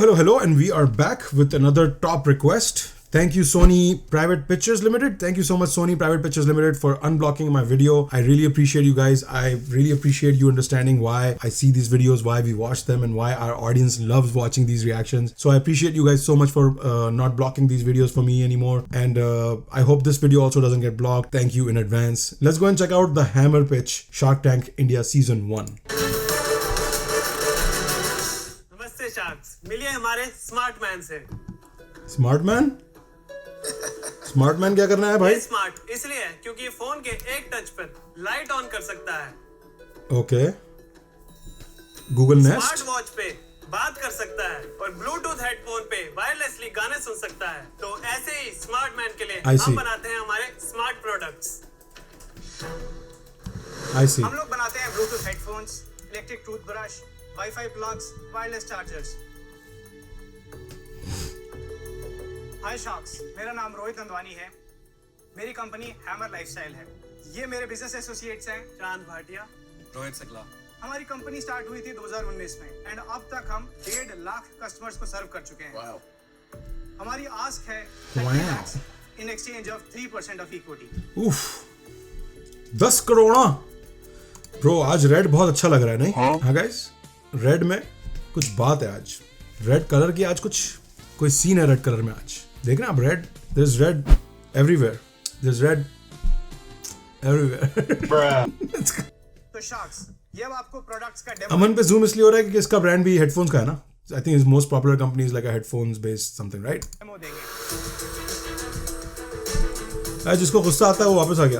Hello, and we are back with another top request. Thank you, Sony Private Pictures Limited. Thank you so much, Sony Private Pictures Limited, for unblocking my video. I really appreciate you guys. I really appreciate you understanding why I see these videos, why we watch them, and why our audience loves watching these reactions. So I appreciate you guys so much for not blocking these videos for me anymore. And I hope this video also doesn't get blocked. Thank you in advance. Let's go and check out the hammer pitch, Shark Tank India Season 1. Sharks मिलिए हमारे smart man से। Smart man? Smart man क्या करना है भाई? Smart इसलिए है क्योंकि ये फोन के एक टच पर लाइट ऑन कर सकता है। Okay. Google nest? Smart watch पे बात कर सकता है और ब्लूटूथ हेडफोन पे वायरलेसली गाने सुन सकता है। तो ऐसे ही स्मार्ट मैन के लिए हम बनाते हैं हमारे स्मार्ट प्रोडक्ट्स। हम लोग बनाते हैं Bluetooth headphones, electric toothbrush, WiFi plugs, wireless chargers. Hi sharks, मेरा नाम रोहित नंदवानी है। मेरी कंपनी हैमर लाइफस्टाइल है। ये मेरे बिजनेस एसोसिएट्स हैं चांद भाटिया, रोहित सकला। हमारी कंपनी स्टार्ट हुई थी 2019 में एंड अब तक हम 1.5 लाख कस्टमर्स को सर्व कर चुके हैं। हमारी आस्क है 30 lakhs in exchange of 3% of equity. उफ, 10 करोड़। ब्रो आज रेड बहुत अच्छा लग रहा है, नहीं? हाँ गाइस, रेड में कुछ बात है आज। रेड कलर की आज कुछ कोई सीन है रेड कलर में आज। देख रहे हैं आप red? There is red everywhere. There is red everywhere. तो शार्क्स, ये अब आपको प्रोडक्ट्स का डेमो। अमन पे जूम इसलिए हो रहा है क्योंकि इसका ब्रांड भी हेडफोन्स का है ना। I think is most popular company is like a headphones based something, right? Demo देंगे। आज जिसको गुस्सा आता है वो वापस आ गया।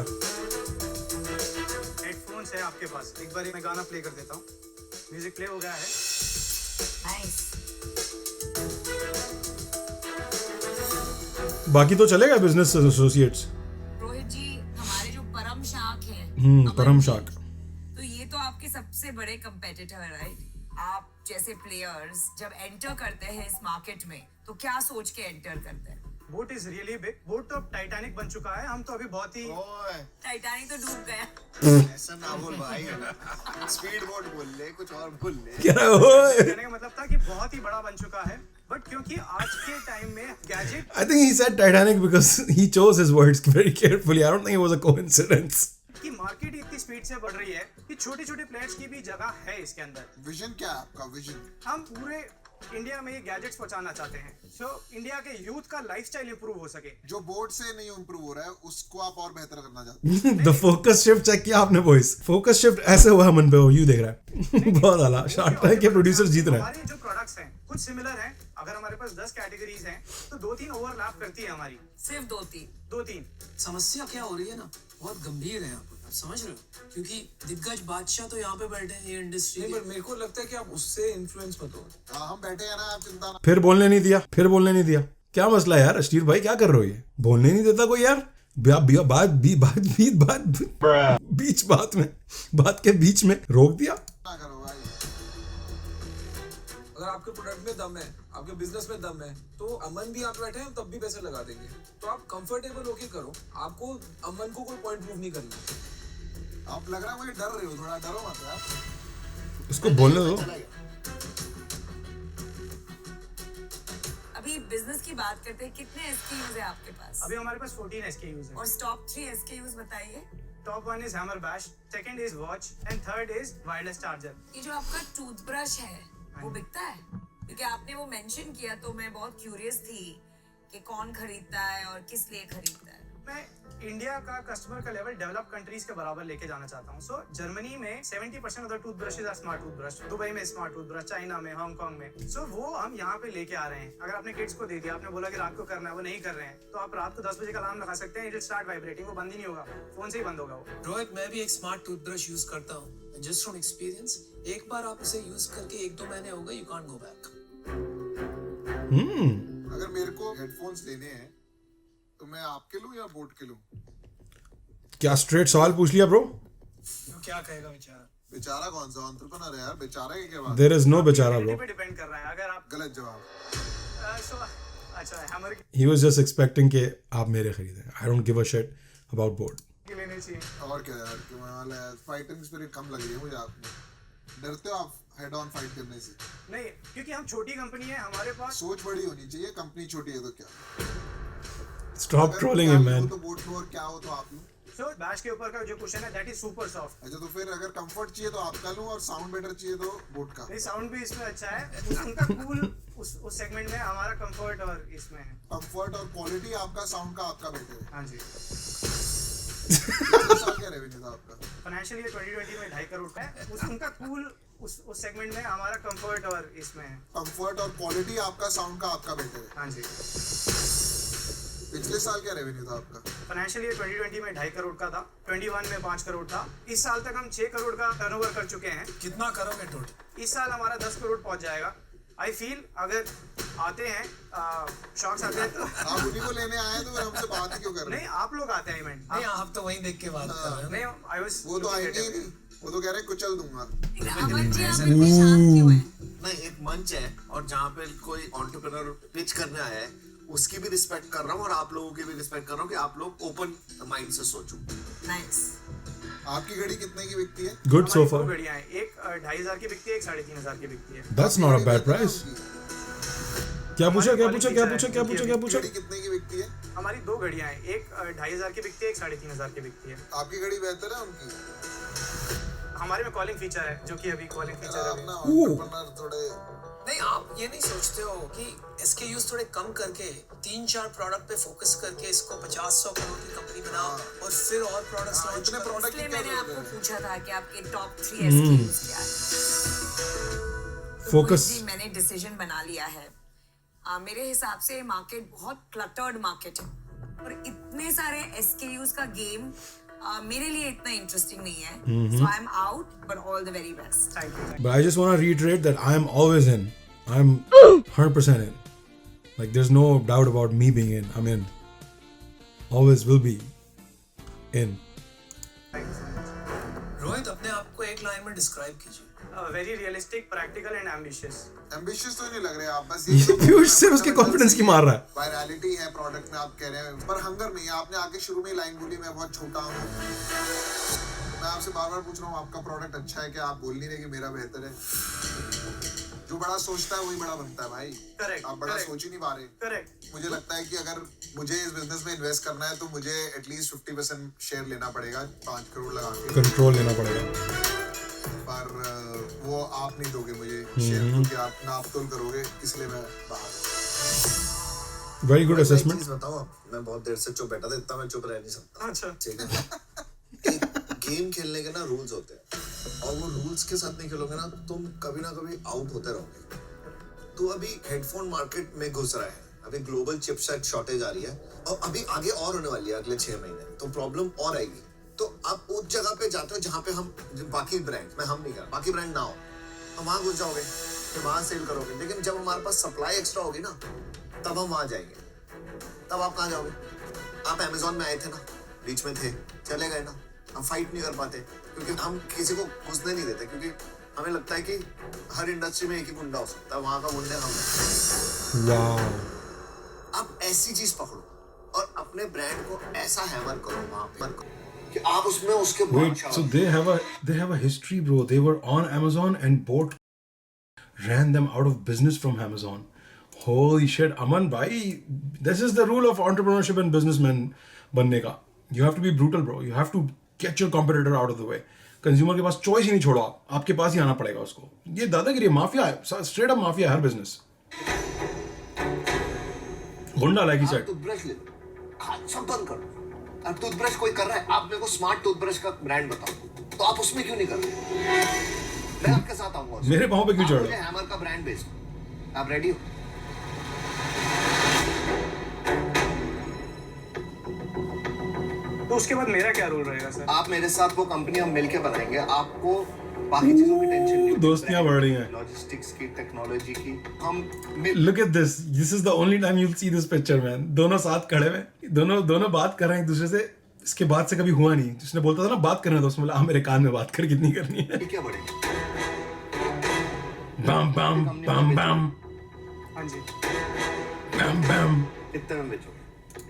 हेडफोन्स है आपके पास। एक बार मैं गाना प्ले कर देता हूँ। म्यूजिक प्ले हो गया है। नाइस। बाकी तो चलेगा बिजनेस एसोसिएट्स। रोहित जी, हमारे जो परम शार्क हैं, परम शार्क, तो ये तो आपके सबसे बड़े कंपेटिटर है, राइट? आप जैसे प्लेयर्स जब एंटर करते हैं इस मार्केट में तो क्या सोच के एंटर करते हैं? Boat is really big. Boat तो अब टाइटैनिक बन चुका है। हम तो अभी बहुत ही टाइटैनिक तो डूब गया। ऐसा ना बोल भाई, स्पीड बोट बोल ले, कुछ और बोल ले। क्या कहने का मतलब था कि बहुत ही बड़ा बन चुका है। बट क्योंकि आज के टाइम में gadget, I think he said Titanic because he chose his words very carefully. I don't think it was a coincidence. की मार्केट इतनी स्पीड से बढ़ रही है कि छोटे छोटे प्लेयर्स की भी जगह है इसके अंदर। विजन क्या है आपका? विजन हम पूरे इंडिया में ये गैजेट्स पहुंचाना चाहते हैं, सो इंडिया के यूथ का लाइफस्टाइल इंप्रूव हो सके। जो बोर्ड से नहीं इंप्रूव हो रहा है उसको आप और बेहतर करना चाहते हैं। The focus shift चेक किया आपने बॉयज? फोकस शिफ्ट ऐसे हुआ मन पे, यू देख रहा है। बहुत आला। शार्क टैंक के प्रोड्यूसर जीत रहे हैं। हमारे जो प्रोडक्ट्स हैं कुछ सिमिलर हैं। अगर हमारे पास 10 कैटेगरीज हैं तो 2-3 ओवरलैप करती है हमारी। सिर्फ 2-3। समस्या क्या हो रही है ना, बहुत गंभीर है। आप समझ रहे हो? क्योंकि दिग्गज बादशाह तो यहाँ पे बैठे हैं ये इंडस्ट्री। नहीं, पर मेरे को लगता है कि आप उससे इन्फ्लुएंस मत हो। हाँ, हम बैठे हैं ना, आप चिंता ना। फिर बोलने नहीं दिया। क्या मसला है यार? अश्लीर भाई क्या कर रहे हो? ये बोलने नहीं देता कोई यार। बात के बीच में रोक दिया। ना करो भाई। अगर आपके प्रोडक्ट में दम है, आपके बिजनेस में दम है, तो अमन भी आप बैठे हैं, तब भी पैसे लगा देंगे। तो आप कंफर्टेबल होके करो। आपको अमन को कोई पॉइंट प्रूव नहीं करना। आप लग रहा है मुझे डर रहे हो, थोड़ा डरो मत यार। इसको बोलने दो। अभी बिजनेस की बात करते हैं, कितने SKUs है आपके पास? अभी हमारे पास 14 SKUs हैं। और टॉप 3 SKUs बताइए। Top 1 is hammer bash, second is watch and third is wireless charger. ये जो आपका टूथब्रश है वो बिकता है? क्योंकि आपने वो मेंशन किया तो मैं बहुत क्यूरियस थी कि कौन खरीदता है और किस लिए खरीदता है। मैं इंडिया का कस्टमर का लेवल डेवलप कंट्रीज के बराबर लेके जाना चाहता हूँ। सो जर्मनी में 70% of the toothbrushes are smart toothbrush, Dubai में स्मार्ट टूथब्रश, चाइना में, हांगकांग में। सो वो हम यहाँ पे लेके आ रहे हैं। अगर आपने किड्स को दे दिया, आपने बोला कि रात को करना है, वो नहीं कर रहे हैं, तो आप रात को 10 बजे का अलार्म लगा सकते हैं, इट विल स्टार्ट वाइब्रेटिंग। वो बंद ही नहीं होगा, फोन से ही बंद होगा वो। रोहित, मैं भी एक स्मार्ट टूथब्रश यूज करता हूँ। जस्ट फ्रॉम एक्सपीरियंस, एक बार आप इसे यूज करके 1-2 महीने हो गए, यू कांट गो बैक। अगर मेरे को हेडफोन्स लेने हैं तो मैं आपके लूं या बोट के लूं? क्या स्ट्रेट सवाल पूछ लिया ब्रो? तो क्या कहेगा बेचारा? बेचारा कौन सा एंटरप्रेन्योर है यार? बेचारा की क्या बात? देयर इज नो बेचारा ब्रो। पे डिपेंड कर रहा है। अगर आप गलत जवाब। सो अच्छा hammer He was just expecting कि आप मेरे खरीदें. I don't give a shit about board. के लेने चाहिए. और क्या यार, कि वाला फाइटिंग स्पिरिट कम लग रही है मुझे आप में. डरते हो आप हेड ऑन फाइट करने से? नहीं, क्योंकि हम छोटी कंपनी है, हमारे पास सोच बड़ी होनी चाहिए. कंपनी छोटी है तो क्या? Stop trolling him, man. तो बोर्ड फ्लोर क्या हो तो आप लो. सो बैश के ऊपर का जो क्वेश्चन है दैट इज सुपर सॉफ्ट. अच्छा, तो फिर अगर कंफर्ट चाहिए तो आपका लूं और साउंड बेटर चाहिए तो बोट का. नहीं, साउंड भी इसमें अच्छा है. उनका कूल उस सेगमेंट में, हमारा कंफर्ट और इसमें है. कंफर्ट और क्वालिटी आपका, साउंड का आपका बेटर है. हाँ जी. कितना साल का रेवेन्यू था आपका? फाइनेंशियल ईयर 2020 में 2.5 करोड़ का है. उनका कूल उस सेगमेंट में, हमारा कंफर्ट और इसमें है. कंफर्ट और क्वालिटी आपका, साउंड का आपका बेटर है. हाँ जी. पिछले साल क्या रेवेन्यू था आपका? फाइनेंशियल ईयर 2020 में 2.5 करोड़ का था. 21 में 5 करोड़ था. इस साल तक हम 6 करोड़ का टर्नओवर कर चुके हैं. कितना करोगे टोटल? इस साल हमारा 10 करोड़ पहुंच जाएगा. आई फील अगर आते हैं शॉक्स आते हैं तो आप उन्हीं को लेने आए तो फिर हमसे बात ही क्यों कर रहे नहीं, हैं? आप लोग आते हैं इवेंट. नहीं, आप तो वहीं देख के बात कर रहे हो. नहीं, आई वाज वो तो आएंगे ही नहीं. वो तो कह रहे हैं कुचल दूंगा. अमन जी आप इतने शांत क्यों हैं? नहीं, एक मंच है और जहाँ पे कोई एंटरप्रेन्योर पिच करने आया है उसकी भी रिस्पेक्ट कर रहा हूँ और आप लोगों की भी रिस्पेक्ट कर रहा हूँ कि आप लोग ओपन माइंड से सोचो. नाइस. आपकी घड़ी कितने की बिकती है? Good so हमारी far. दो घड़ियां हैं. एक 2,500 की बिकती है, एक 3,500 की बिकती है. That's not a bad price. क्या पूछा? घड़ी कितने की बिकती है? हमारी दो घड़ियां हैं. एक 2,500 की बिकती है, एक 3,500 की बिकती है. आपकी घड़ी बेहतर है उनकी? हमारे में कॉलिंग फीचर है, जो कि अभी कॉलिंग फीचर आप है. ना एंटरप्रेन्योर थोड़े. नहीं, आप ये नहीं सोचते हो कि इसके यूज थोड़े कम करके 3-4 प्रोडक्ट पे फोकस करके इसको 50-100 करोड़ की कंपनी बनाओ और फिर और प्रोडक्ट्स लॉन्च इतने करो. प्रोडक्ट इसलिए की क्या मैंने आपको जरूरत है? पूछा था कि आपके टॉप 3 SKUs क्या है. तो Focus. जी, मैंने डिसीजन बना लिया है. मेरे हिसाब से मार्केट बहुत क्लटर्ड मार्केट है और इतने सारे SKUs का गेम मेरे लिए इतना इंटरेस्टिंग नहीं है. So I am out, but all the very best. Thank you. But I just want to reiterate that I am always in. I'm 100% in. Like there's no doubt about me being in. I'm in. Always will be in. Rohit, अपने आप को एक line में describe कीजिए. Very realistic, practical and ambitious. Ambitious तो नहीं लग रहे आप. बस पीयूष सिर्फ उसके कॉन्फिडेंस की मार रहा है. वायरलिटी है प्रोडक्ट में, आप कह रहे हैं, पर हंगर नहीं है. आपने आके शुरू में लाइन बोली मैं बहुत छोटा हूँ. मैं आपसे बार बार पूछ रहा हूँ आपका प्रोडक्ट अच्छा है क्या? आप बोल नहीं रहे कि मेरा बेहतर है. जो बड़ा सोचता है वही बड़ा बनता है भाई. Correct, आप बड़ा correct. सोच ही नहीं पा रहे. करेक्ट. मुझे लगता है कि अगर मुझे इस बिजनेस में इन्वेस्ट करना है तो मुझे एटलीस्ट 50% शेयर लेना पड़ेगा 5 करोड़ लगा के. कंट्रोल लेना पड़ेगा. पर वो आप नहीं दोगे मुझे शेयर, क्योंकि आप नाप तोल करोगे, इसलिए मैं बाहर. Very good मैं एक assessment. चीज बताऊं, मैं बहुत देर से चुप बैठा था, इतना मैं चुप रह नहीं सकता. अच्छा. ठीक है. एक गेम खेलने के ना रूल्स होते हैं और वो रूल्स के साथ नहीं खेलोगे ना तुम कभी ना कभी आउट होते रहोगे. तो अभी हेडफोन मार्केट में घुस रहा है. अभी ग्लोबल चिपसेट शॉर्टेज आ रही है और अभी आगे और होने वाली है अगले 6 महीने. तो प्रॉब्लम और आएगी. तो आप उस जगह पे जाते हो जहाँ पे हम बाकी ब्रांड, मैं हम नहीं कर, बाकी ब्रांड ना हो, हम वहाँ घुस जाओगे, फिर वहाँ सेल करोगे. लेकिन जब हमारे पास सप्लाई एक्स्ट्रा होगी ना तब हम वहाँ जाएंगे. तब आप कहाँ जाओगे? आप अमेजोन में आए थे ना, बीच में थे, चले गए ना. हम फाइट नहीं कर पाते क्योंकि हम किसी को घुसने नहीं देते, क्योंकि हमें लगता है कि हर इंडस्ट्री में एक ही गुंडा हो सकता है. वहाँ का गुंडे हम हैं. Wow. आप ऐसी चीज पकड़ो और अपने ब्रांड को ऐसा हैमर करो वहाँ पर कि आप उसमें उसके Wait, बादशाह so हो. they have a history, bro. They were on Amazon and Boat ran them out of business from Amazon. Holy shit, Aman bhai, this is the rule of entrepreneurship and businessman बनने का. You have to be brutal, bro. You have to get your competitor out of the way. Consumer के पास choice ही नहीं छोड़ो आप. आपके पास ही आना पड़ेगा उसको. ये दादागिरी माफिया है. Straight up माफिया है हर business. गुंडा लाइक ही आप said. टूथब्रश ले लो, सब बंद कर दो. अब टूथब्रश कोई कर रहा है, आप मेरे को स्मार्ट टूथब्रश का ब्रांड बताओ, तो आप उसमें क्यों नहीं कर रहे? मैं आपके साथ आऊंगा. मेरे पाँव पे क्यों चढ़ रहे हो? मुझे हैमर का ब्रांड बेच दो. आप रेडी हो? तो उसके बाद मेरा क्या रोल रहेगा सर? आप मेरे साथ वो कंपनी हम मिलके बनाएंगे. आपको बाकी चीजों की टेंशन नहीं. दोस्तियां बढ़ रही हैं. लॉजिस्टिक्स की, टेक्नोलॉजी की, हम Look at this. This is the only time you'll see this picture, man. दोनों साथ खड़े हुए, दोनों बात कर रहे हैं एक दूसरे से. इसके बाद से कभी हुआ नहीं. जिसने बोलता था ना बात करना, तो उसने बोला मेरे कान में बात कर, कितनी करनी है. क्या बढ़ेगा? बम बम बम बम. हाँ जी. Bam, bam. कितने में बेचोगे?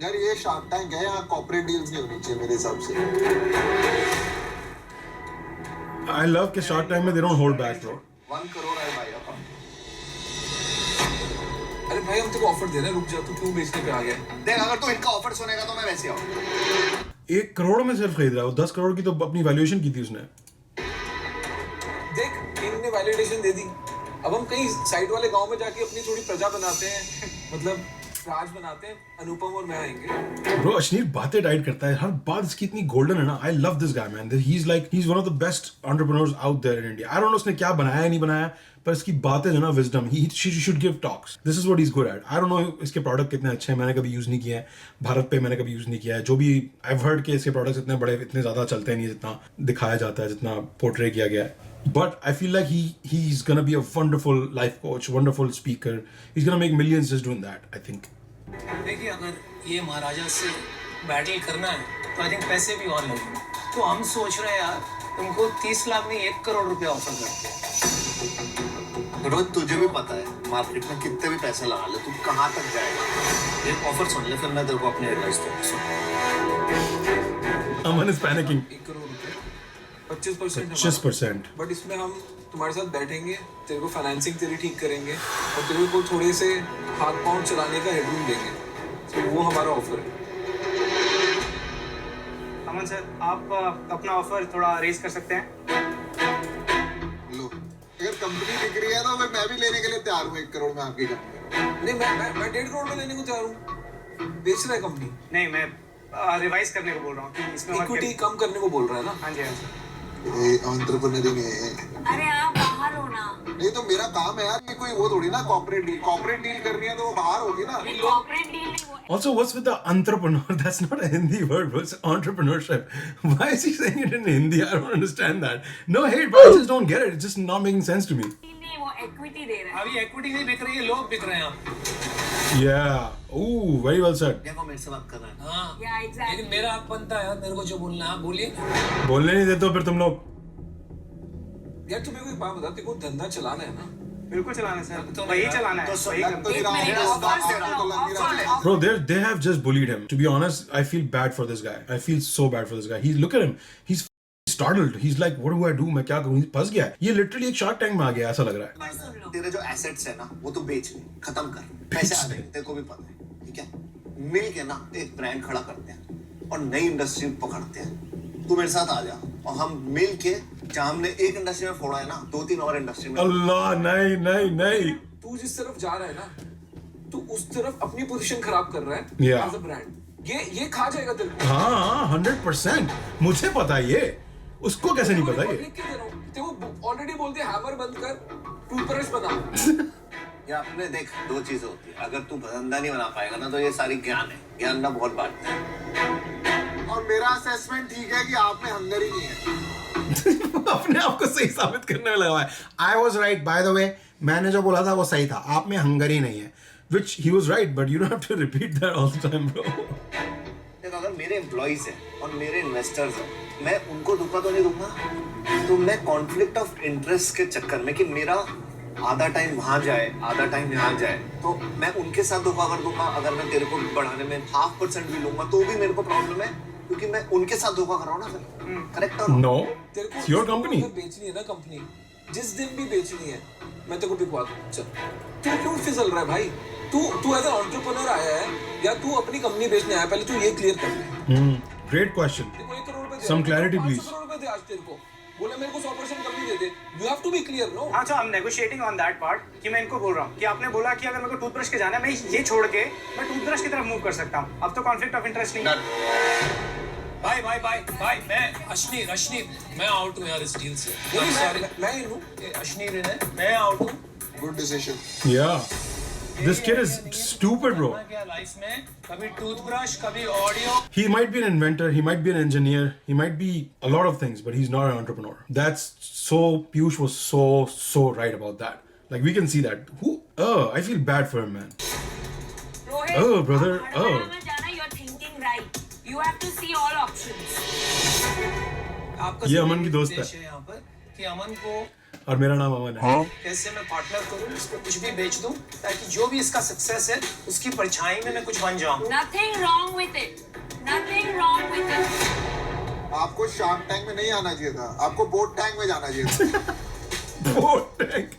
यार ये शार्क टैंक है, यहाँ कॉर्पोरेट डील्स नहीं होनी चाहिए मेरे हिसाब से। I love कि Shark Tank में they don't hold back, bro. 1 crore I buy up. अरे भाई हम तेरे को ऑफर दे रहे हैं, रुक जा, तू क्यों बेचने पे आ गया? देख अगर तू इनका ऑफर सुनेगा तो मैं वैसे आऊँ। 1 करोड़ में सिर्फ खरीद रहा है, 10 करोड़ की तो अपनी वैल्यूएशन की थी उसने। देख इनने वैलिडेशन दे दी, अब हम कहीं साइड वाले गांव में जाके अपनी थोड़ी प्रजा बनाते हैं, मतलब राज बनाते हैं, अनुपम और मैं आएंगे। Bro, अश्नीर बातें डाइट करता है, हर बात इसकी इतनी गोल्डन है ना। I love this guy, man. He's one of the best entrepreneurs out there in India. I don't know उसने क्या बनाया है नहीं बनाया, पर इसकी बातें जो ना wisdom, she should give talks. This is what he's good at. I don't know इसके प्रोडक्ट कितने अच्छे हैं, मैंने कभी यूज नहीं किया है, भारत पे मैंने कभी यूज नहीं किया है। जो भी I've heard कि इसके प्रोडक्ट्स इतने बड़े, इतने ज्यादा चलते नहीं जितना दिखाया जाता है, जितना पोर्ट्रे किया गया है। But I feel like he's gonna be a wonderful life coach, wonderful speaker. He's gonna make millions just doing that, I think. देखिए अगर ये महाराजा से बैटल करना है तो आई थिंक पैसे भी और लगेंगे। तो हम सोच रहे हैं यार तुमको 30 लाख नहीं 1 करोड़ रुपया ऑफर करते हैं। रोज तुझे भी पता है मार्केट में कितने भी पैसे लगा ले तू कहाँ तक जाएगा। एक ऑफर सुन ले फिर मैं तेरे को अपनी एडवाइस दूंगा। Aman is panicking. 1 करोड़ रुपए 25%। 25%. बट इसमें हम तुम्हारे साथ बैठेंगे, तेरे को फाइनेंसिंग तेरी ठीक करेंगे और तेरे को थोड़े से हाथ पांव चलाने का हेडरूम देंगे। तो वो हमारा ऑफर है। अमन सर, आप अपना ऑफर थोड़ा रेज कर सकते हैं? लो, अगर कंपनी बिक रही है तो मैं भी लेने के लिए तैयार हूँ 1 करोड़ में आपकी कंपनी। नहीं मैं 1.5 करोड़ में लेने को तैयार हूँ। बेच रहा है कंपनी। नहीं, मैं रिवाइज करने को बोल रहा हूँ कि इसमें इक्विटी कम करने को बोल रहा है ना। हाँ जी, हाँ जी। एंटरप्रेन्योर नहीं है। अरे आप बाहर हो ना। नहीं तो मेरा काम है यार, ये कोई वो थोड़ी ना कॉर्पोरेट डील करनी है तो वो बाहर होगी ना। कॉर्पोरेट डील नहीं वो। Also, what's with the entrepreneur? That's not a Hindi word, bro. It's entrepreneurship. Why is he saying it in Hindi? I don't understand that. No hate, but I just don't get it. It's just not making sense to me. नहीं, वो equity दे रहा है। अभी equity नहीं बिक रही है, लोग बिक रहे हैं अब। Yeah. Ooh, very well said. देखो मेरे से बात कर रहा है। हाँ Yeah, exactly. लेकिन मेरा हक बनता है यार, मेरे को जो बोलना है आप बोलिए ना। बोलने नहीं देते हो फिर तुम लोग। यार तुम्हें कोई बात बता, तेरे को धंधा चलाना है ना। बिल्कुल चलाना है सर, तो वही चलाना है, तो वही लग तो नहीं रहा एक है, मिनट, बात ऑफर से रहा तो लग नहीं रहा है। Bro, they have just bullied him. To be honest, I feel bad for this guy. I feel so bad for this guy. Look at him. He's startled. He's like, what do I do? मैं क्या करूँ? फंस गया है। ये literally एक Shark Tank में आ गया, ऐसा लग रहा है। सुन लो। तेरे जो एसेट्स है ना वो तो बेच ले, खत्म कर, पैसे आ जाएंगे, तेरे को भी पता है, ठीक है? मिल के ना एक ब्रांड खड़ा करते हैं और नई इंडस्ट्री पकड़ते हैं। तू मेरे साथ आ जा और हम मिल के जहाँ हमने एक इंडस्ट्री में फोड़ा है ना 2-3 और इंडस्ट्री में। अल्लाह नहीं नहीं नहीं। तू जिस तरफ जा रहा है ना, तू उस तरफ अपनी पोजीशन खराब कर रहा है Yeah. As a brand. ये खा जाएगा तेरे को। हाँ 100%। मुझे पता है ये, उसको कैसे नहीं पता ये। लिख के दे रहा हूँ, तेरे को ऑलरेडी बोलते हैं हैमर बंद कर, टूथब्रश बना। या अपने देख, 2 चीजें होती है, अगर तू धंधा नहीं बना पाएगा ना तो ये सारी ज्ञान है, ज्ञान ना बहुत बांटते हैं। और मेरा असेसमेंट ठीक है कि आप में हंगर ही नहीं है। अपने आप को सही साबित करने में लगा है। I was right, by the way. मैंने जो बोला था वो सही था, आप में हंगर ही नहीं है। Which he was right, but you don't have to repeat that all the time, bro. देख अगर मेरे एम्प्लॉइज हैं और मेरे इन्वेस्टर्स हैं, मैं उनको धोखा तो नहीं दूंगा। तो मैं कॉन्फ्लिक्ट ऑफ इंटरेस्ट के चक्कर में कि मेरा आधा टाइम वहां जाए, आधा टाइम यहाँ जाए, तो मैं उनके साथ धोखा कर दूंगा। अगर मैं तेरे को बढ़ाने में 0.5% भी लूंगा तो भी मेरे को प्रॉब्लम है, क्योंकि मैं उनके साथ धोखा कर रहा हूँ ना फिर। करेक्ट और No, तेरे को it's your company. अगर बेचनी है ना कंपनी, जिस दिन भी बेचनी है मैं तेरे को बिकवा दूँ। चल तू क्यों फिसल रहा है भाई? तू एज एन एंटरप्रेन्योर आया है या तू अपनी कंपनी बेचने आया? पहले तू ये क्लियर कर ले। Great question. तेरे को 1 करोड़ रुपए दे, Some clarity, 500 please. करोड़ रुपए दे आज तेरे को, बोले मेरे को 100% कंपनी दे दे। You have to be clear no. हाँ, I am negotiating on that part कि मैं इनको बोल रहा हूँ कि आपने बोला कि अगर मेरे को टूथब्रश के जाना है, मैं ये छोड़ के मैं टूथब्रश की तरफ मूव कर सकता हूँ। अब तो कॉन्फ्लिक्ट ऑफ इंटरेस्ट नहीं है। भाई मैं अश्नीर मैं आउट हूँ यार इस डील से। नहीं, सॉरी, मैं इन हूँ। अश्नीर है, मैं आउट हूँ। Good decision. Yeah. This kid is stupid, bro. क्या लाइफ में कभी टूथब्रश, कभी audio. He might be an inventor, he might be an engineer, he might be a lot of things, but he's not an entrepreneur. That's so, Piyush was so right about that. Like, we can see that. I feel bad for him, man. Rohit, Oh, brother, आप oh. हड़बड़ा मत जाना, you're thinking right. You have to see all options. आपका ये सिर्फ अमन की दोस्त है। उद्देश्य यहाँ पर कि अमन को और मेरा नाम अमन है। कैसे मैं पार्टनर करूं, इसको कुछ भी बेच दूं ताकि जो भी इसका सक्सेस है उसकी परछाई में मैं कुछ बन जाऊं। Nothing wrong with it. Nothing wrong with it. आपको शार्क टैंक में नहीं आना चाहिए था, आपको बोट टैंक में जाना चाहिए था। Boat tank.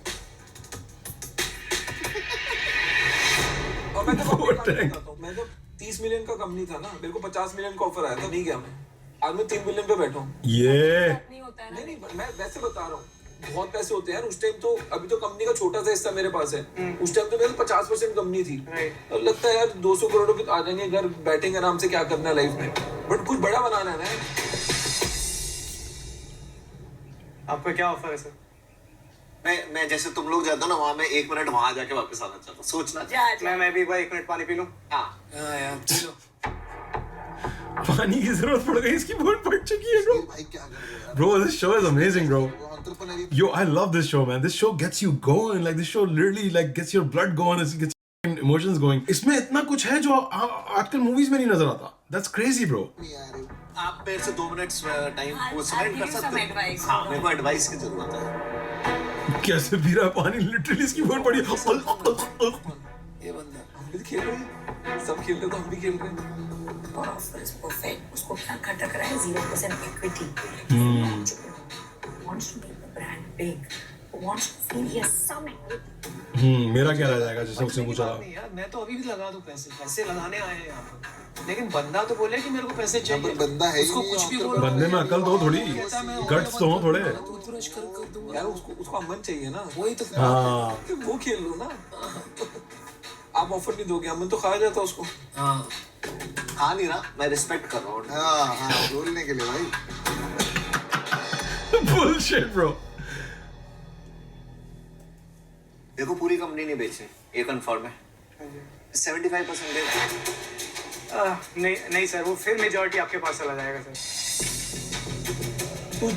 और मैं तो Boat tank. मैं तो 30 मिलियन का कंपनी था ना, मेरे को 50 मिलियन का ऑफर आया था, नहीं गया मैं। आज मैं 3 मिलियन पे बैठा हूँ। ये नहीं होता है ना। नहीं मैं वैसे बता रहा हूँ, बहुत पैसे होते हैं उस टाइम। तो अभी तो कंपनी का छोटा सा हिस्सा मेरे पास है, उस टाइम तो मेरे 50% कंपनी थी। और लगता है यार 200 करोड़ रुपए आ जाएंगे, घर बैठेंगे आराम से, क्या करना है लाइफ में, बट कुछ बड़ा बनाना है ना। आपका क्या ऑफर है सर? मैं जैसे तुम लोग जाते हो ना वहां, मैं 1 मिनट वहां जाके वापस आना चाहता हूँ, सोचना चाहिए। मैं भी एक बार 1 मिनट पानी पी लूं। हाँ यार चलो। पानी की जरूरत पड़ गई, इसकी बहुत पड़ चुकी है ब्रो। भाई क्या कर रहे हो यार? Bro, this show is amazing, bro. वो entrepreneur he- Yo, I love this show, man. This show gets you going. Like this show literally like gets your blood going. It gets your emotions going. इसमें इतना कुछ है जो आजकल movies में नहीं नजर आता. That's crazy, bro. नहीं यार, आप मेरे से 2 मिनट टाइम वो I'll स्पेंड give कर you सकते some हो? advice. हाँ, मेरे को एडवाइस की जरूरत है। कैसे पी रहा है पानी? Literally इसकी बहुत बड़ी. ये बंदा हम भी खेल रहे हैं, सब खेल रहे तो हम भी खेल रहे हैं। Our offer is perfect. उसको क्या खटक रहा है? 0% equity. Wants to make the brand big. Wants to feel he has some equity. मेरा क्या रह जाएगा जैसे उसने पूछा था. नहीं यार, मैं तो अभी भी लगा दूं पैसे लगाने आए हैं यहाँ पर। लेकिन बंदा तो बोले कि मेरे को पैसे चाहिए। पर बंदा है ही उसको नहीं कुछ भी entrepreneur। बोलो। बंदे में अकल तो थोड़ी, गट्स तो हो थोड़े. टूथब्रश कर दूंगा यार उसको अमन चाहिए ना, वही तो। हाँ. तो वो खेल लो ना। आप ऑफर नहीं दोगे, अमन तो खाया जाता उसको। हाँ हाँ नहीं ना, मैं रिस्पेक्ट कर रहा हूँ। हाँ बोलने के लिए भाई। Bullshit, bro. देखो पूरी कंपनी नहीं बेचनी, ये कंफर्म है। 75% दे। नहीं सर, वो फिर मेजॉरिटी आपके पास चला जाएगा सर।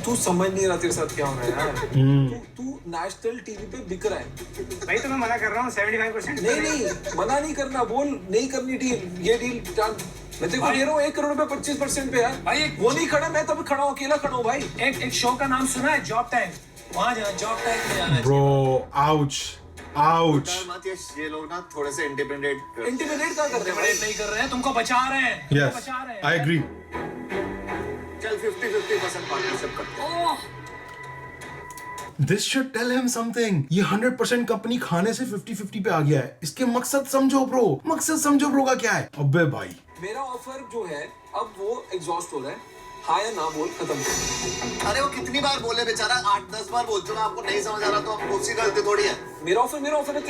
तू समझ नहीं रहा तेरे साथ क्या हो रहा है यार। तू नेशनल टीवी पे बिक रहा है। भाई तो मैं मना कर रहा हूँ 75%। नहीं मना नहीं करना, बोल नहीं करनी डील, ये डील डन। मैं तेरे को दे रहा हूँ 1 करोड़ रुपए 25% पे यार। भाई वो नहीं खड़ा, मैं तब खड़ा हूँ, अकेला खड़ा हूँ भाई। एक शो का नाम सुना है, जॉब टैंक। वहाँ जाना, जॉब टैंक में जाना है। Bro, ouch. Ouch. मत ये लोग ना थोड़े से इंडिपेंडेंट इंटिमिडेट क्या कर रहे हैं भाई? नहीं कर रहे हैं, तुमको बचा रहे हैं। तुमको Yes, बचा रहे हैं। I agree. चल 50-50% पार्टनरशिप करते हैं। Oh, This should tell him something. ये 100% कंपनी खाने से 50-50 पे आ गया है. इसके मकसद समझो ब्रो. मकसद समझो ब्रो का क्या है? अबे भाई. मेरा ऑफर जो है अब वो एग्जॉस्ट हो रहा है, हाँ या ना बोल, खत्म। अरे वो कितनी बार बोले बेचारा, 8-10 बार बोल चुका, आपको नहीं समझ आ रहा तो आपको उसकी गलती थोड़ी है। मेरा ऑफर है, तेरा ऑफर, मैं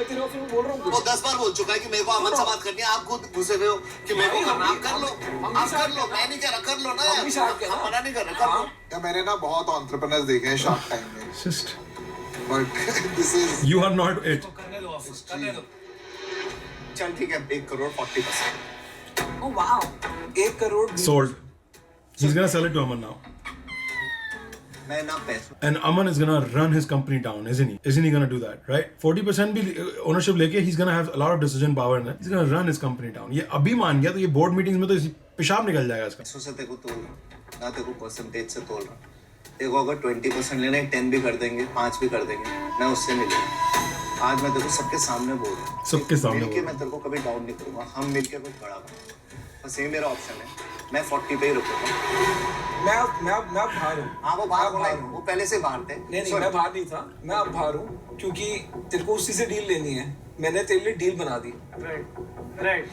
तेरे ऑफर में बोल रहा हूँ। वो 10 बार बोल चुका है कि मेरे को अमन से बात करनी है, आप खुद घुसे हुए हो कि मेरे को करना, आप कर लो, आप कर लो, मैं नहीं कह रहा, कर लो ना यार, आप मना नहीं कर रहे, कर लो। या मैंने ना बहुत entrepreneurs देखे हैं शार्क टाइम में, Just but this is you are not it. करने दो ऑफिस, करने दो। चल ठीक है, 1 crore 40%। oh wow. 1 crore Sold. He's gonna sell it to Aman now. मैं ना पैसे And Aman is gonna run his company down, isn't he? Isn't he gonna do that, right? 40% भी ownership लेके he's gonna have a lot of decision power in it. He's gonna run his company down. ये अभी मान गया तो ये board meetings में तो इसी पेशाब निकल जाएगा इसका. पैसों से तेरे को तोल रहा, ना तेरे को परसेंटेज से तोल रहा। तेरे को अगर 20% लेना है, 10 भी कर देंगे, 5 भी कर देंगे, मैं उससे नहीं लूँगा। आज मैं तेरे को सबके सामने बोल रहा हूँ, सबके सामने मिलके बोल मैं तेरे को कभी डाउन नहीं करूँगा, हम मिलके कुछ बड़ा करेंगे। बस ये मेरा ऑप्शन है, मैं 40 पे ही रुकूंगा। मैं बाहर हूँ। हाँ वो बाहर होना ही, वो पहले से बाहर थे। नहीं मैं बाहर नहीं था, मैं अब बाहर हूँ क्योंकि तेरे को उसी से डील लेनी है। मैंने तेरे लिए डील बना दी, राइट।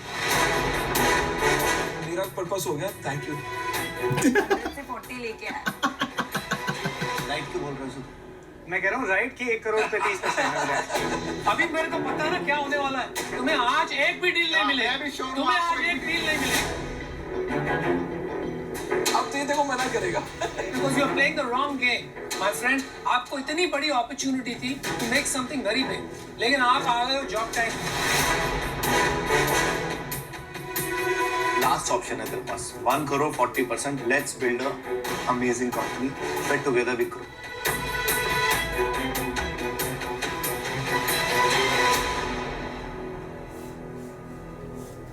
मेरा पर्पस हो गया, थैंक यू। 100 से 40 लेके आया. राइट क्यों बोल रहे हो? मैं कह रहा हूँ राइट कि 1 करोड़ पे 30%। अभी मेरे को पता है ना क्या होने वाला है। तुम्हें आज एक भी डील नहीं मिले, मैं भी sure हूँ तुम्हें आपको आज एक डील नहीं मिले। अब तो ये देखो मना करेगा। Because you are playing the wrong game, my friend. आपको इतनी बड़ी अपॉर्चुनिटी थी to make something very big, लेकिन आप आ गए हो जॉब टाइम। लास्ट ऑप्शन है तेरे पास, 1 crore 40%। Let's build a amazing company, fit together we grow.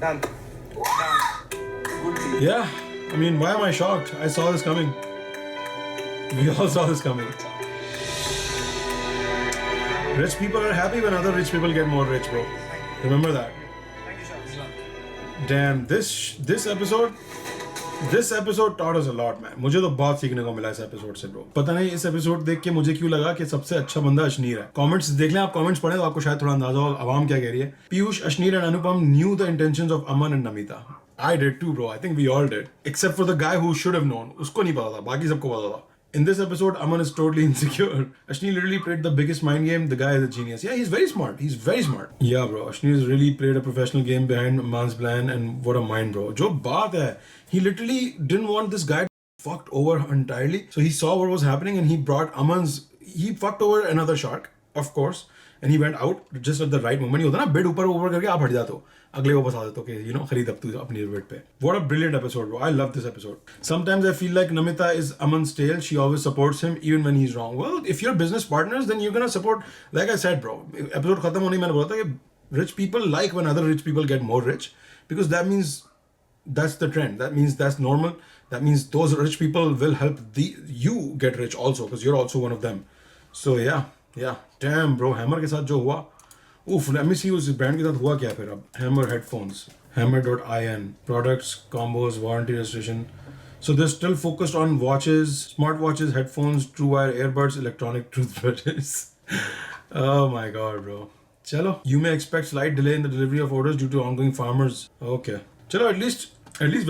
Done. Yeah, I mean, why am I shocked? I saw this coming. We all saw this coming. Rich people are happy when other rich people get more rich, bro. Remember that. Thank you, sir. Damn, this episode taught us a lot, man. मुझे तो बहुत सीखने को मिला इस episode से, bro. पता नहीं इस एपिसोड देख के मुझे क्यों लगा कि सबसे अच्छा बंदा अशनीर है. कमेंट्स देख लें आप, कमेंट्स पढ़ें तो आपको शायद थोड़ा अंदाजा हो अवाम क्या कह रही है. Piyush, Ashneer and Anupam knew the intentions of Aman and Namita. I did too, bro. I think we all did. Except for the guy who should have known. उसको नहीं पता था, बाकी सबको पता था. In this episode, Aman is totally insecure. Ashni literally played the biggest mind game. The guy is a genius. Yeah, he's very smart. He's very smart. Yeah, bro. Ashni has really played a professional game behind Aman's plan, and what a mind, bro. Jo baat hai. He literally didn't want this guy fucked over entirely. So he saw what was happening, and he brought he fucked over another shark, of course, and he went out just at the right moment. He होता ना bid ऊपर करके आप हट जाते हो, अगले को बता देते हो कि खरीद अब तू अपनी bid पे. What a brilliant episode, bro. I love this episode. Sometimes I feel like Namita is Aman's tail. She always supports him even when he's wrong. Well, if you're business partners, then you're gonna support. Like I said, bro. Episode खत्म होने मैंने बोला था कि rich people like when other rich people get more rich, because that means that's the trend. That means that's normal. That means those rich people will help you get rich also, because you're also one of them. So yeah. Damn, bro. Hammer के साथ जो हुआ, let me see उस brand के साथ हुआ क्या फिर अब. Hammer headphones, hammer.in, products, combos, warranty registration. So they're still focused on watches, smartwatches, headphones, TrueWire earbuds, electronic toothbrushes. Oh my god, bro. Chalo, you may expect slight delay in the delivery of orders due to ongoing farmers. Okay. Chalo, at least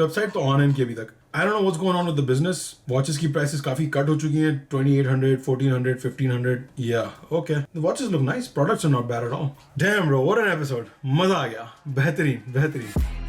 website तो on है अभी तक. I don't know what's going on with the business. Watches की prices काफी cut हो चुकी हैं. 2800, 1400, 1500. Yeah, okay. The watches look nice. Products are not bad at all. Damn, bro, what an episode. मजा आ गया. बेहतरीन.